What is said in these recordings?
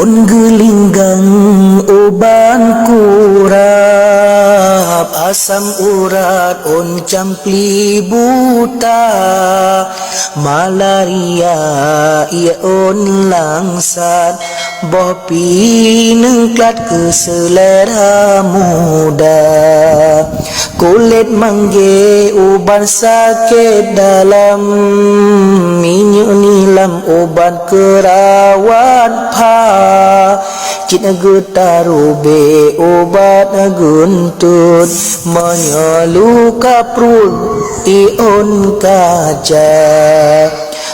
On gelinggang oban kurap asam urat on campli buta malaria ia on langsat bopi nengklat ke selera muda kulit mangge uban sakit dalam minyak nilam uban kerawat pa cina getarube obat guntut menyeluka prul ion kaca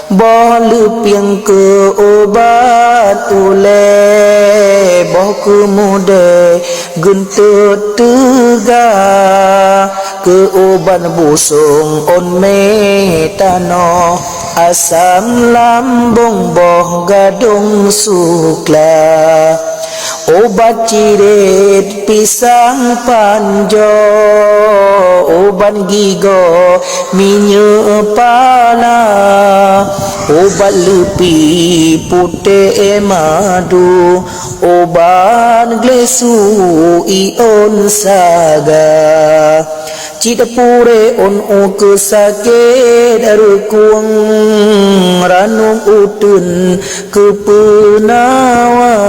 boleh piang ke obat ule boh ke muda gentut tegak ke obat busung on metano asam lambung boh gadung sukla obat cirit pisang panjo obat gigo minyak pala obat lepi putih madu obat glesu ion saga cita pure on o kesakit rukuang ranum utun kepenawa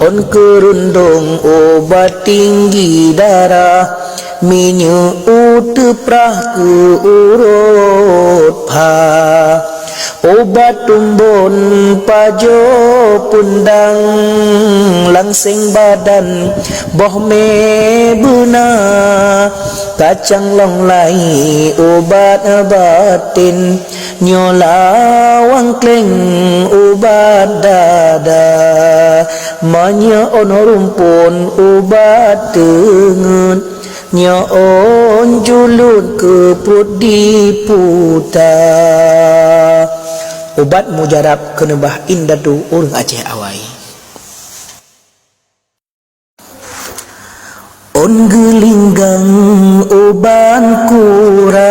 on kerundung obat tinggi darah minyak utu prah ke urut pa obat tumbun pajo pundang langsing badan boh me buna kacang long lai obat batin nyolawang kleng obat dada manya ono rumpun obat tengen nyon julun ke perut diputa obat mujarab kenebah indadu urang Aceh awai on gelinggang oban kurap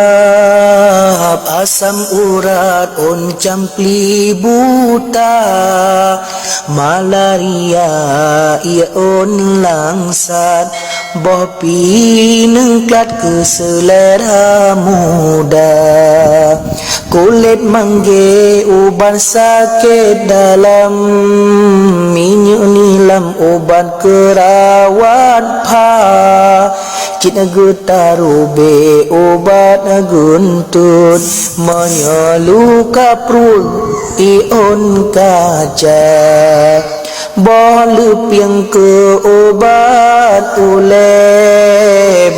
asam urat on campli buta malaria ia on langsat bopi nengklat ke selera muda kulit mangge uban sakit dalam minyak nilam uban kerawat pa cina getarube obat guntut menyeluka prul ion kaca boleh piang ke obat ule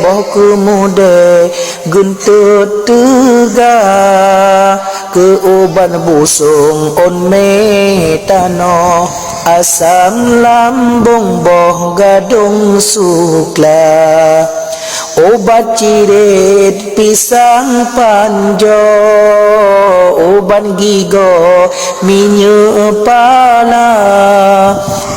boh ke muda gentut tegak ke obat busung on metano asam lambung boh gadung sukla obat cirit pisang panjo obat gigo minyak pala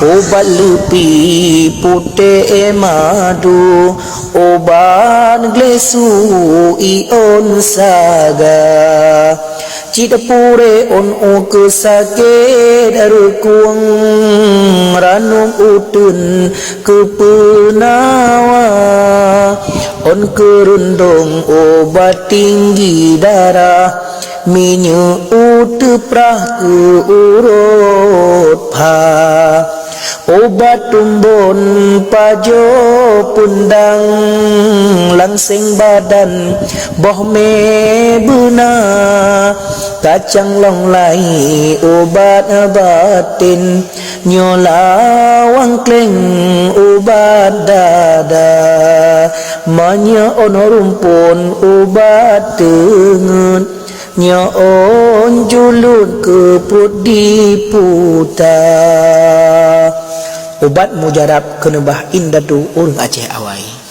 obat lepi putih madu obat glesu ion saga cita pure on o kesakit rukuang ranum utun kepenawa on kerundung obat tinggi darah minyak utu prah ke urut pa obat tumbun pajo pundang langsing badan boh me buna kacang long lai obat batin nyolawang kleng obat dada manya ono rumpun obat tengen nyon julun ke perut diputa obat mujarab kenebah indadu urang Aceh awai